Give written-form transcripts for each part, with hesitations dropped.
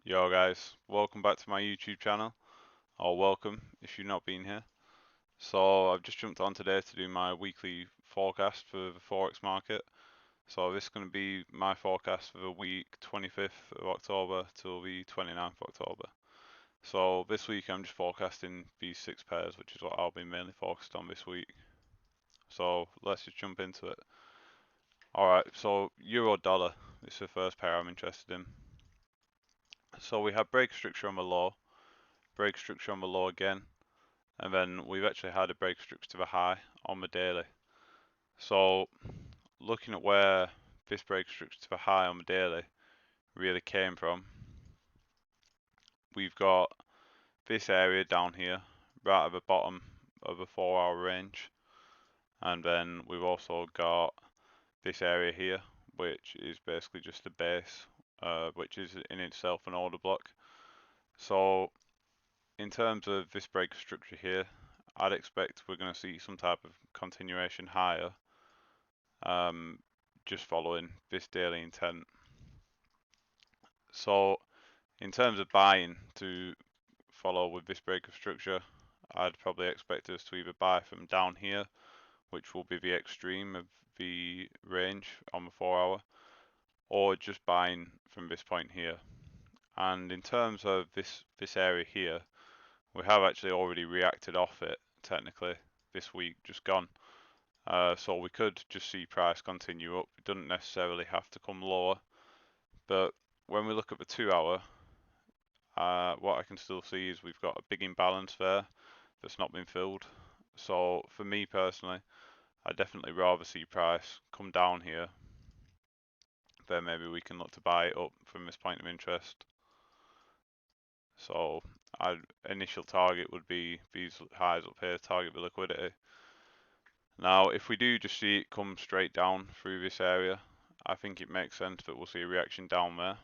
Yo guys, welcome back to my YouTube channel, or welcome if you've not been here. So I've just jumped on today to do my weekly forecast for the Forex market. So this is going to be my forecast for the week 25th of October till the 29th of October. So this week I'm just forecasting these 6 pairs, which is what I'll be mainly focused on this week. So let's just jump into it. Alright, so Euro dollar is the first pair I'm interested in. So we have break structure on the low, break structure on the low again, and then we've actually had a break structure to the high on the daily. So looking at where this break structure to the high on the daily really came from, we've got this area down here right at the bottom of the 4-hour range, and then we've also got this area here, which is basically just the base, which is in itself an order block. So in terms of this break structure here, I'd expect we're going to see some type of continuation higher, just following this daily intent. So in terms of buying to follow with this break of structure, I'd probably expect us to either buy from down here, which will be the extreme of the range on the 4-hour, or just buying from this point here. And in terms of this area here, we have actually already reacted off it technically this week just gone. So we could just see price continue up. It doesn't necessarily have to come lower, but when we look at the 2-hour, what I can still see is we've got a big imbalance there that's not been filled. So for me personally, I definitely rather see price come down here. Then maybe we can look to buy it up from this point of interest. So our initial target would be these highs up here, target the liquidity. Now if we do just see it come straight down through this area, I think it makes sense that we'll see a reaction down there.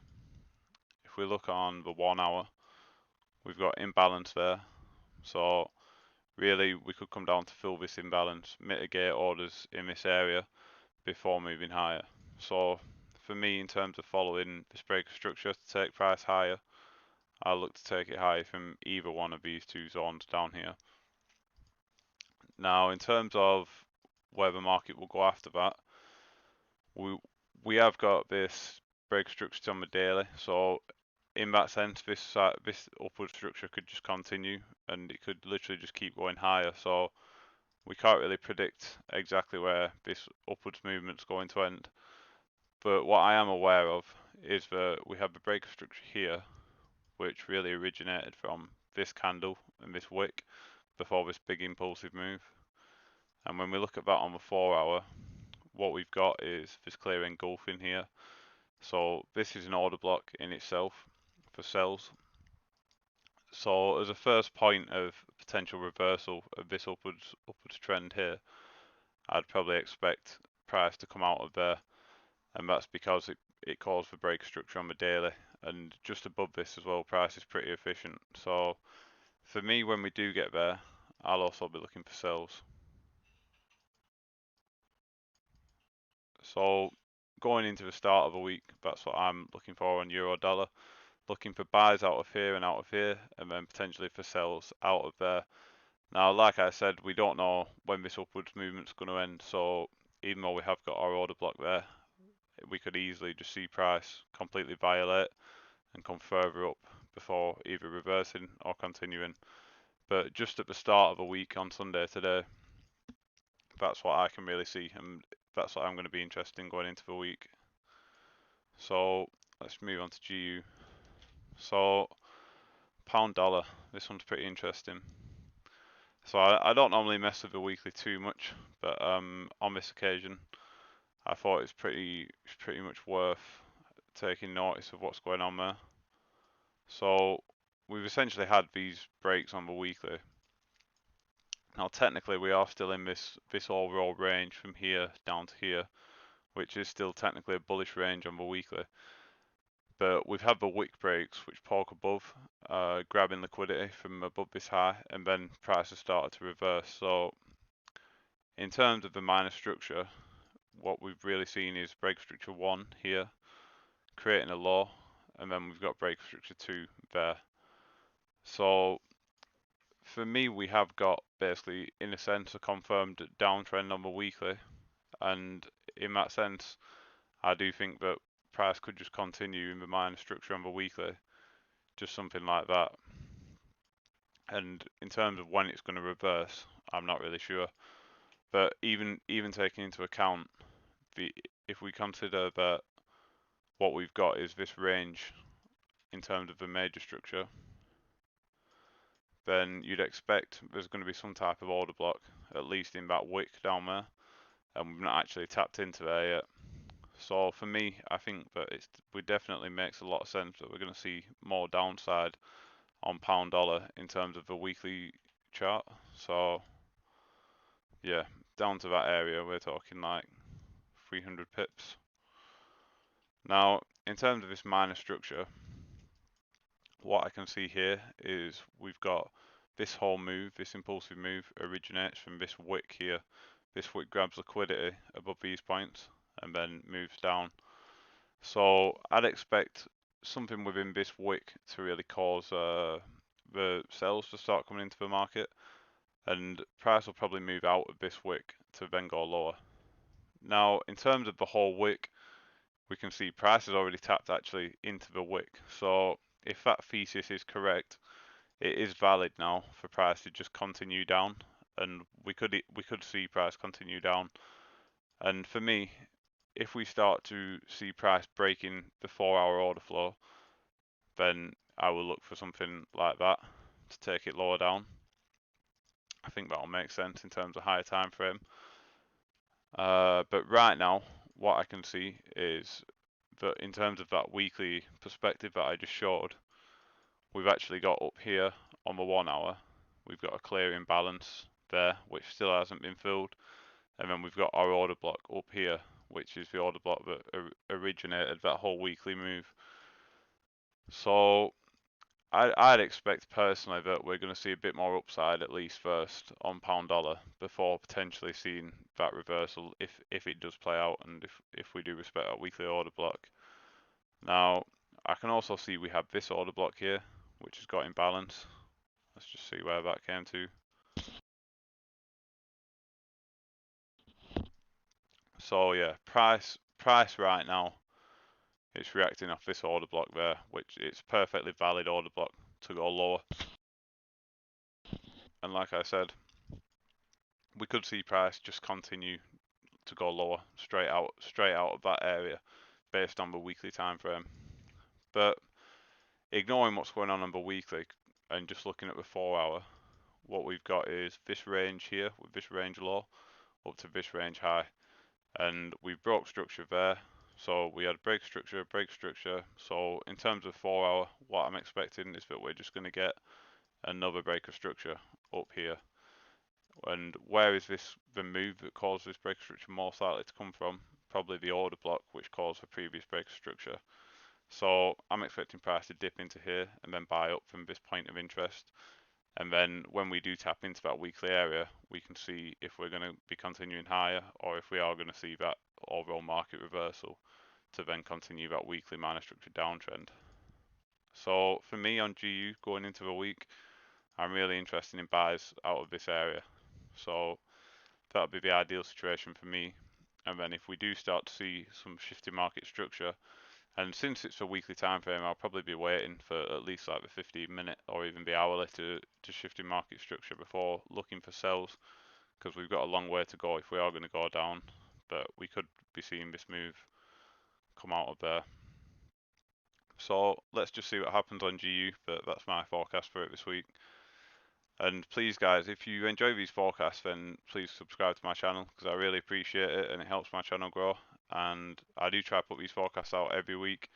If we look on the 1-hour, we've got imbalance there. So really we could come down to fill this imbalance, mitigate orders in this area before moving higher. So for me, in terms of following this break of structure to take price higher, I'll look to take it higher from either one of these two zones down here. Now in terms of where the market will go after that, we have got this break structure on the daily, so in that sense this upward structure could just continue and it could literally just keep going higher. So we can't really predict exactly where this upwards movement's going to end, but what I am aware of is that we have the break structure here, which really originated from this candle and this wick before this big impulsive move. And when we look at that on the 4-hour, what we've got is this clear engulfing here. So this is an order block in itself for sells. So as a first point of potential reversal of this upwards trend here, I'd probably expect price to come out of there, and that's because it calls for break structure on the daily, and just above this as well, price is pretty efficient. So for me, when we do get there, I'll also be looking for sells. So going into the start of a week, that's what I'm looking for on euro dollar. Looking for buys out of here and out of here, and then potentially for sells out of there. Now, like I said, we don't know when this upwards movement's going to end, so even though we have got our order block there, we could easily just see price completely violate and come further up before either reversing or continuing. But just at the start of a week on Sunday today, that's what I can really see, and that's what I'm going to be interested in going into the week. So let's move on to GU. So pound dollar, this one's pretty interesting. So I don't normally mess with the weekly too much, but on this occasion, I thought it's pretty much worth taking notice of what's going on there. So we've essentially had these breaks on the weekly. Now technically we are still in this overall range from here down to here, which is still technically a bullish range on the weekly. But we've had the wick breaks which poke above, grabbing liquidity from above this high, and then prices started to reverse. So in terms of the minor structure, what we've really seen is break structure 1 here, creating a low, and then we've got break of structure 2 there. So for me, we have got basically, in a sense, a confirmed downtrend on the weekly, and in that sense, I do think that price could just continue in the minor structure on the weekly, just something like that. And in terms of when it's going to reverse, I'm not really sure. But even taking into account if we consider that what we've got is this range in terms of the major structure, then you'd expect there's going to be some type of order block, at least in that wick down there, and we've not actually tapped into there yet. So for me, I think that it definitely makes a lot of sense that we're going to see more downside on pound dollar in terms of the weekly chart. So yeah, down to that area, we're talking like 300 pips. Now, in terms of this minor structure, what I can see here is we've got this whole move, this impulsive move originates from this wick here. This wick grabs liquidity above these points and then moves down. So I'd expect something within this wick to really cause the sells to start coming into the market, and price will probably move out of this wick to then go lower. Now, in terms of the whole wick, we can see price has already tapped actually into the wick. So if that thesis is correct, it is valid now for price to just continue down, and we could see price continue down. And for me, if we start to see price breaking the 4-hour order flow, then I will look for something like that to take it lower down. I think that'll make sense in terms of higher time frame. But right now, what I can see is that in terms of that weekly perspective that I just showed, we've actually got up here on the 1 hour, we've got a clear imbalance there, which still hasn't been filled. And then we've got our order block up here, which is the order block that originated that whole weekly move. So I'd expect personally that we're going to see a bit more upside, at least first, on pound dollar before potentially seeing that reversal if it does play out and if we do respect our weekly order block. Now, I can also see we have this order block here, which has got imbalance. Let's just see where that came to. So yeah, price right now, it's reacting off this order block there, which it's perfectly valid order block to go lower. And like I said, we could see price just continue to go lower, straight out of that area, based on the weekly time frame. But ignoring what's going on the weekly and just looking at the 4-hour, what we've got is this range here with this range low up to this range high, and we broke structure there. So we had break structure. So in terms of 4-hour, what I'm expecting is that we're just going to get another break of structure up here. And where is the move that caused this break of structure most likely to come from? Probably the order block, which caused the previous break of structure. So I'm expecting price to dip into here and then buy up from this point of interest. And then when we do tap into that weekly area, we can see if we're going to be continuing higher or if we are going to see that overall market reversal to then continue that weekly minor structure downtrend. So for me on GU going into the week, I'm really interested in buys out of this area. So that would be the ideal situation for me. And then if we do start to see some shifting market structure, and since it's a weekly time frame, I'll probably be waiting for at least like the 15-minute or even the hourly to shift in market structure before looking for sells, because we've got a long way to go if we are going to go down. But we could be seeing this move come out of there. So let's just see what happens on GU, but that's my forecast for it this week. And please guys, if you enjoy these forecasts, then please subscribe to my channel, because I really appreciate it and it helps my channel grow. And I do try to put these forecasts out every week,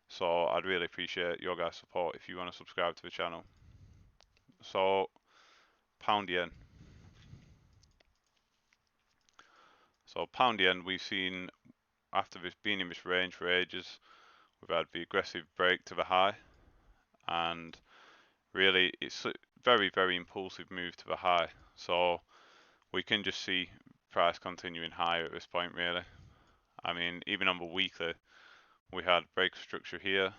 so I'd really appreciate your guys' support if you want to subscribe to the channel. So Poundian. So Poundian, we've seen after this being in this range for ages, we've had the aggressive break to the high, and really it's a very impulsive move to the high. So we can just see price continuing higher at this point really. I mean, even on the weekly, we had break structure here,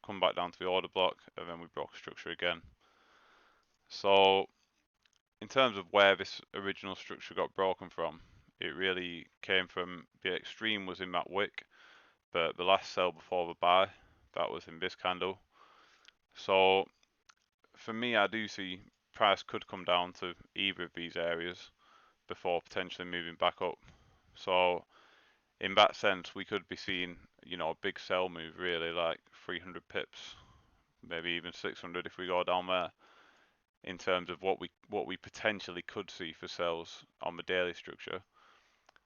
come back down to the order block, and then we broke a structure again. So in terms of where this original structure got broken from, it really came from the extreme was in that wick, but the last sell before the buy, that was in this candle. So for me, I do see price could come down to either of these areas before potentially moving back up. So in that sense, we could be seeing, you know, a big sell move, really, like 300 pips, maybe even 600 if we go down there, in terms of what we potentially could see for sells on the daily structure.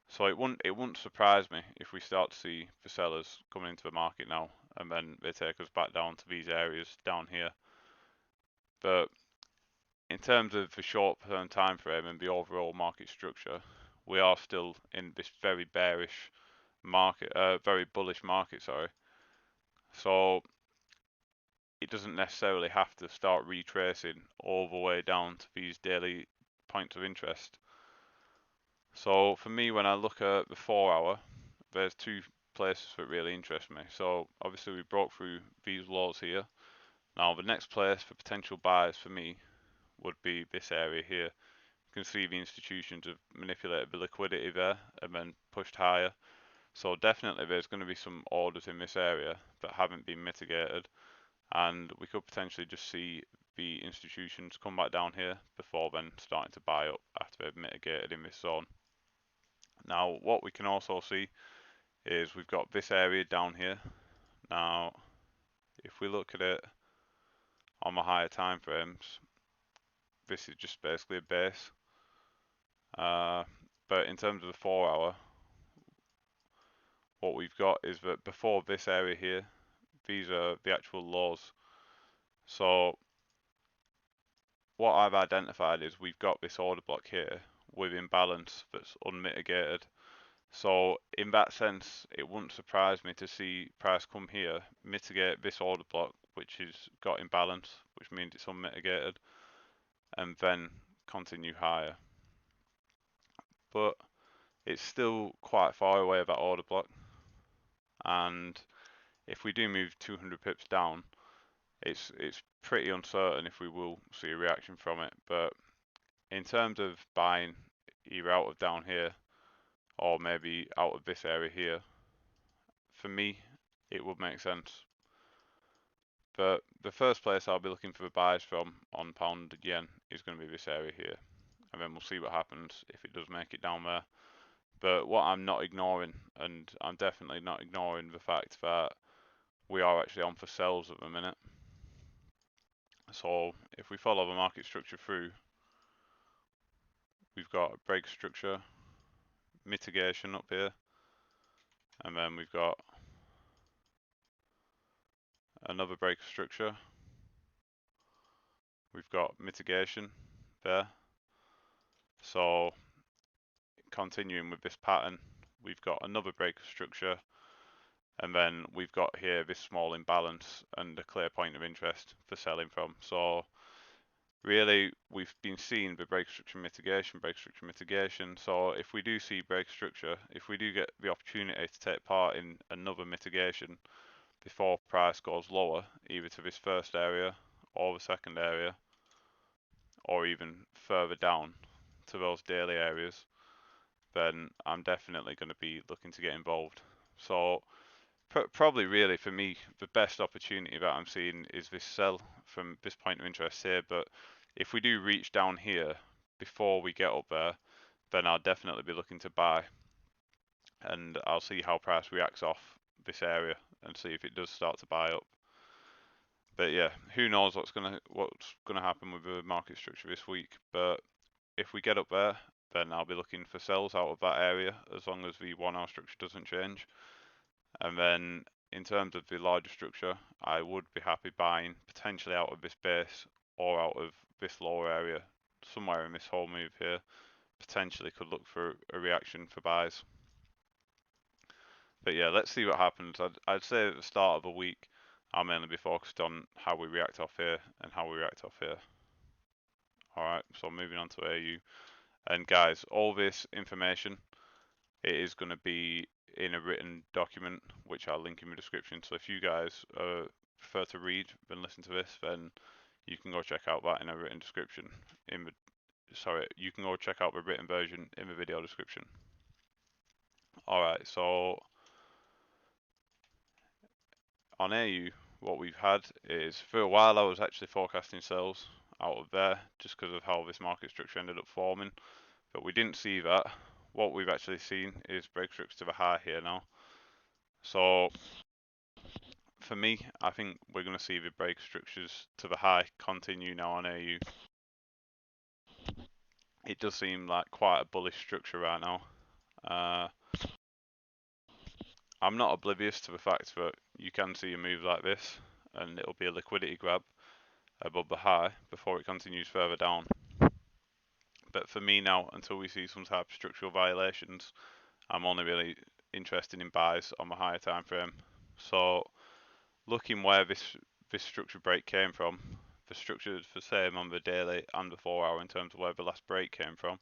So it wouldn't surprise me if we start to see the sellers coming into the market now, and then they take us back down to these areas down here. But in terms of the short-term time frame and the overall market structure, we are still in this very bearish market, very bullish market, sorry. So it doesn't necessarily have to start retracing all the way down to these daily points of interest. So for me, when I look at the 4 hour, there's two places that really interest me. So obviously we broke through these lows here. Now the next place for potential buys for me would be this area here. You can see the institutions have manipulated the liquidity there and then pushed higher. So definitely there's going to be some orders in this area that haven't been mitigated, and we could potentially just see the institutions come back down here before then starting to buy up after they've mitigated in this zone. Now what we can also see is we've got this area down here. Now if we look at it on the higher time frames, this is just basically a base. But in terms of the 4 hour, what we've got is that before this area here, these are the actual lows. So what I've identified is we've got this order block here with imbalance that's unmitigated. So in that sense, it wouldn't surprise me to see price come here, mitigate this order block, which has got imbalance, which means it's unmitigated, and then continue higher. But it's still quite far away of that order block, and if we do move 200 pips down, it's pretty uncertain if we will see a reaction from it. But in terms of buying either out of down here or maybe out of this area here, for me it would make sense. But the first place I'll be looking for the buys from on pound yen is going to be this area here, and then we'll see what happens if it does make it down there. But what I'm not ignoring, and I'm definitely not ignoring the fact that we are actually on for sells at the minute. So if we follow the market structure through, we've got a break structure, mitigation up here, and then we've got another break structure. We've got mitigation there. So continuing with this pattern, we've got another break structure, and then we've got here this small imbalance and a clear point of interest for selling from. So really we've been seeing the break structure mitigation. So if we do see break structure, if we do get the opportunity to take part in another mitigation before price goes lower, either to this first area or the second area, or even further down to those daily areas, then I'm definitely going to be looking to get involved. So probably really for me, the best opportunity that I'm seeing is this sell from this point of interest here. But if we do reach down here before we get up there, then I'll definitely be looking to buy, and I'll see how price reacts off this area and see if it does start to buy up. But yeah, who knows what's gonna happen with the market structure this week. But if we get up there, then I'll be looking for sells out of that area as long as the 1 hour structure doesn't change. And then in terms of the larger structure, I would be happy buying potentially out of this base or out of this lower area, somewhere in this whole move here. Potentially could look for a reaction for buys. But yeah, let's see what happens. I'd say at the start of a week, I'll mainly be focused on how we react off here and how we react off here. Alright, so moving on to AU. And guys, all this information, it is going to be in a written document, which I'll link in the description. So if you guys are prefer to read than listen to this, then you can go check out that in a written description. You can go check out the written version in the video description. Alright, so on AU, what we've had is, for a while I was actually forecasting sells out of there just because of how this market structure ended up forming, but we didn't see that. What we've actually seen is break structure to the high here now. So for me, I think we're going to see the break structures to the high continue now on AU. It does seem like quite a bullish structure right now. I'm not oblivious to the fact that you can see a move like this and it'll be a liquidity grab above the high before it continues further down. But for me now, until we see some type of structural violations, I'm only really interested in buys on the higher time frame. So looking where this structure break came from, the structure is the same on the daily and the 4 hour in terms of where the last break came from.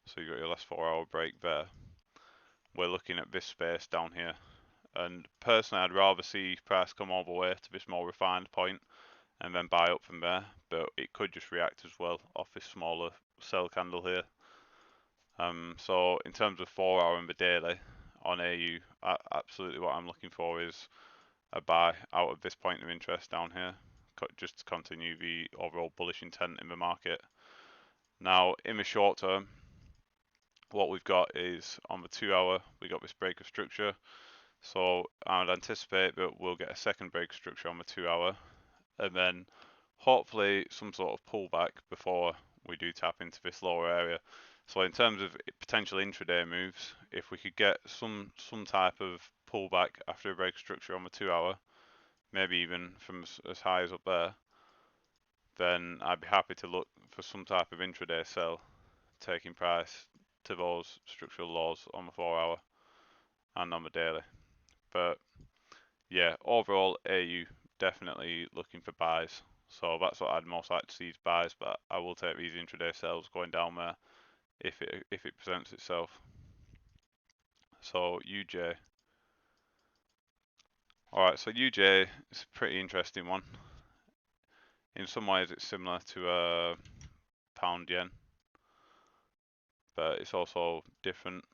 So you got your last 4 hour break there. We're looking at this space down here. And personally, I'd rather see price come all the way to this more refined point and then buy up from there, but it could just react as well off this smaller sell candle here. So in terms of 4 hour and the daily on AU, absolutely what I'm looking for is a buy out of this point of interest down here, just to continue the overall bullish intent in the market. Now in the short term, what we've got is on the 2 hour, we got this break of structure. So I would anticipate that we'll get a second break structure on the 2 hour, and then hopefully some sort of pullback before we do tap into this lower area. So in terms of potential intraday moves, if we could get some type of pullback after a break structure on the 2 hour, maybe even from as high as up there, then I'd be happy to look for some type of intraday sell, taking price to those structural lows on the 4 hour and on the daily. But yeah, overall AU definitely looking for buys. So that's what I'd most like to see is buys, but I will take these intraday sells going down there if it presents itself. So UJ. Alright, so UJ is a pretty interesting one. In some ways it's similar to Poundian, but it's also different.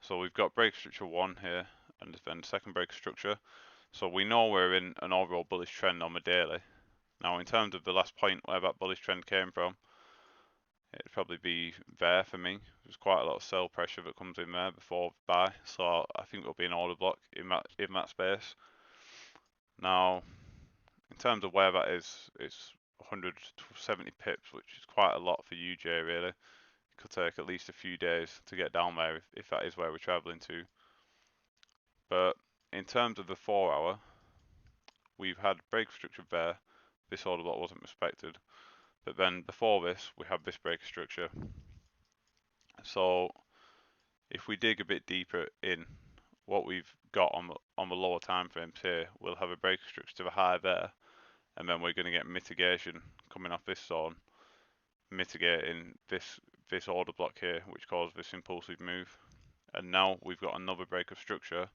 So we've got break structure 1 here and then second break structure. So we know we're in an overall bullish trend on the daily. Now in terms of the last point where that bullish trend came from, it'd probably be there for me. There's quite a lot of sell pressure that comes in there before buy, so I think there'll be an order block in that space. Now in terms of where that is, it's 170 pips, which is quite a lot for UJ really. It could take at least a few days to get down there if that is where we're traveling to. But in terms of the 4 hour, we've had break structure there. This order block wasn't respected. But then before this, we have this break structure. So if we dig a bit deeper in what we've got on the lower time frames here, we'll have a break structure to the high there, and then we're going to get mitigation coming off this zone, mitigating this order block here, which caused this impulsive move. And now we've got another break of structure,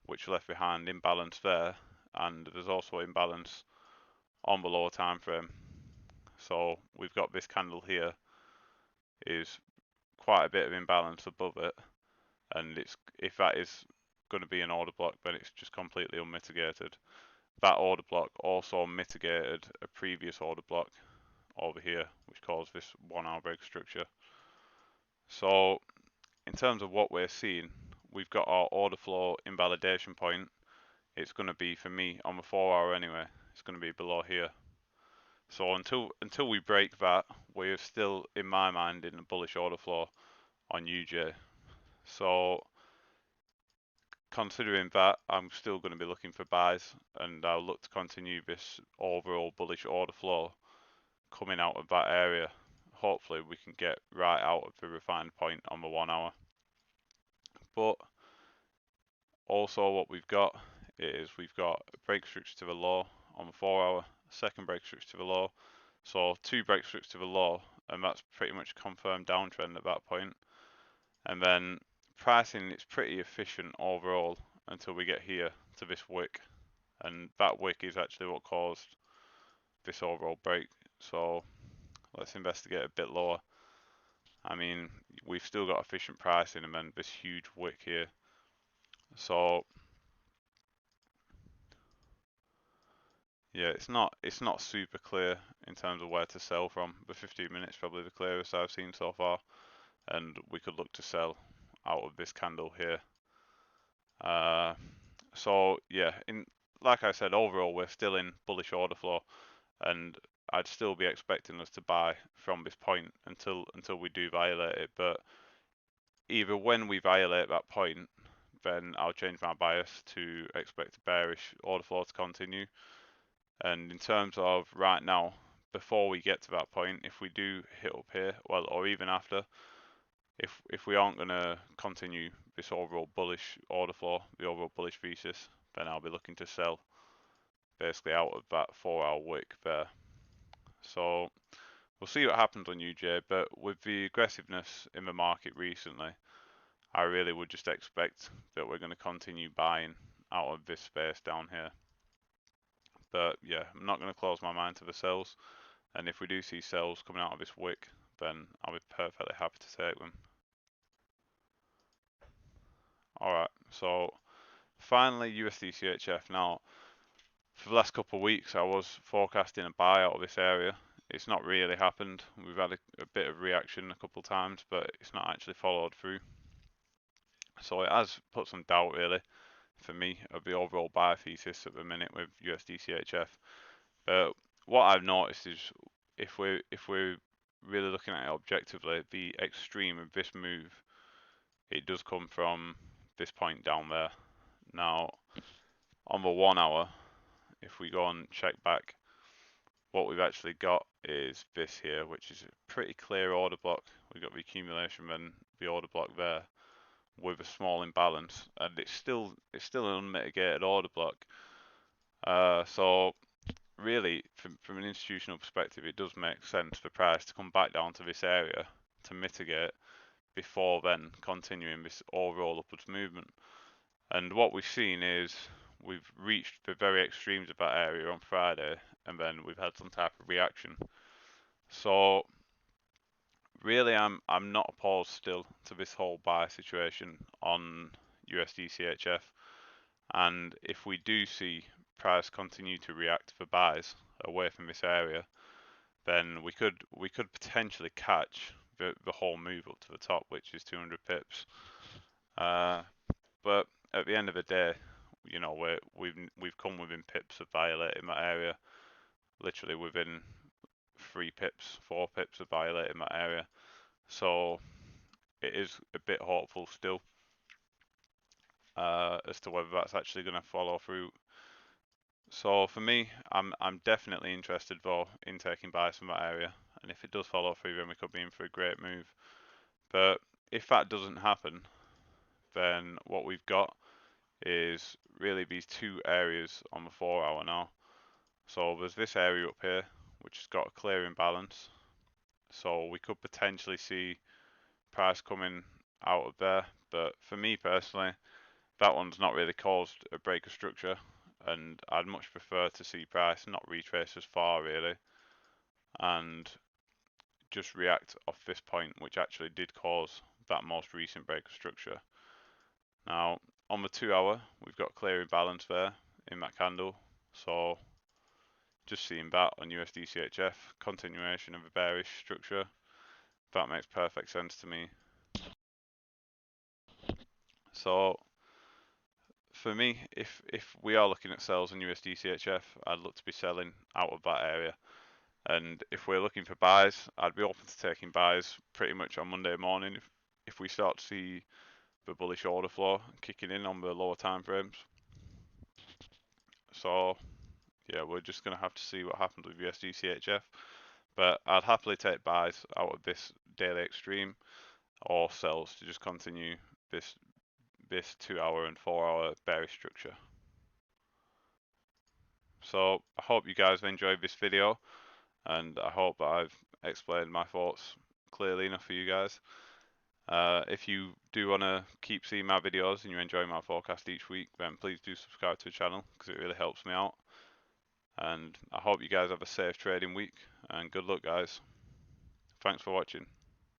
which left behind imbalance there, and there's also imbalance on the lower time frame. So we've got this candle here is quite a bit of imbalance above it, and if that is going to be an order block, then it's just completely unmitigated. That order block also mitigated a previous order block over here, which caused this 1 hour break structure. So in terms of what we're seeing, we've got our order flow invalidation point. It's going to be, for me, on the 4 hour anyway, it's going to be below here. So until we break that, we're still, in my mind, in a bullish order flow on UJ. So considering that, I'm still going to be looking for buys, and I'll look to continue this overall bullish order flow coming out of that area. Hopefully we can get right out of the refined point on the 1 hour. But also what we've got is we've got a break structure to the low on the 4 hour, second break structure to the low. So 2 break structures to the low, and that's pretty much confirmed downtrend at that point. And then pricing, it's pretty efficient overall until we get here to this wick, and that wick is actually what caused this overall break. So let's investigate a bit lower. I mean, we've still got efficient pricing and then this huge wick here. So yeah, it's not super clear in terms of where to sell from. The 15 minutes probably the clearest I've seen so far, and we could look to sell out of this candle here. So yeah, like I said, overall we're still in bullish order flow, and I'd still be expecting us to buy from this point until we do violate it. But either when we violate that point, then I'll change my bias to expect a bearish order flow to continue. And in terms of right now, before we get to that point, if we do hit up here, well, or even after, if we aren't going to continue this overall bullish order flow, the overall bullish thesis, then I'll be looking to sell basically out of that 4-hour wick there. So we'll see what happens on UJ, but with the aggressiveness in the market recently, I really would just expect that we're going to continue buying out of this space down here. But yeah, I'm not going to close my mind to the sells, and if we do see sells coming out of this wick, then I'll be perfectly happy to take them. Alright, so finally USD Chf. Now, for the last couple of weeks I was forecasting a buy out of this area. It's not really happened. We've had a bit of reaction a couple of times, but it's not actually followed through. So it has put some doubt really for me of the overall buy thesis at the minute with USD Chf. But what I've noticed is if we're really looking at it objectively, the extreme of this move, it does come from this point down there. Now on the 1 hour, if we go and check back, what we've actually got is this here, which is a pretty clear order block. We've got the accumulation and the order block there with a small imbalance, and it's still an unmitigated order block. So really, from an institutional perspective, it does make sense for price to come back down to this area to mitigate before then continuing this overall upwards movement. And what we've seen is we've reached the very extremes of that area on Friday, and then we've had some type of reaction. So really, I'm not opposed still to this whole buy situation on USD Chf. And if we do see price continue to react for buys away from this area, then we could potentially catch the whole move up to the top, which is 200 pips. But at the end of the day, you know, we've come within pips of violating that area, literally within 3 pips, 4 pips of violating that area. So it is a bit hopeful still as to whether that's actually going to follow through. So for me, I'm definitely interested though in taking buys from that area, and if it does follow through, then we could be in for a great move. But if that doesn't happen, then what we've got is really these two areas on the 4 hour now. So there's this area up here which has got a clear imbalance, so we could potentially see price coming out of there, but for me personally, that one's not really caused a break of structure, and I'd much prefer to see price not retrace as far really and just react off this point, which actually did cause that most recent break of structure. Now on the 2 hour, we've got clear imbalance there in that candle, so just seeing that on USD Chf, continuation of a bearish structure, that makes perfect sense to me. So for me, if we are looking at sells in USD Chf, I'd look to be selling out of that area. And if we're looking for buys, I'd be open to taking buys pretty much on Monday morning if we start to see the bullish order flow kicking in on the lower time frames. So yeah, we're just going to have to see what happens with USD Chf. But I'd happily take buys out of this daily extreme or sells to just continue this 2 hour and 4 hour bearish structure. So I hope you guys have enjoyed this video, and I hope that I've explained my thoughts clearly enough for you guys. If you do want to keep seeing my videos and you enjoy my forecast each week, then please do subscribe to the channel because it really helps me out. And I hope you guys have a safe trading week and good luck, guys. Thanks for watching.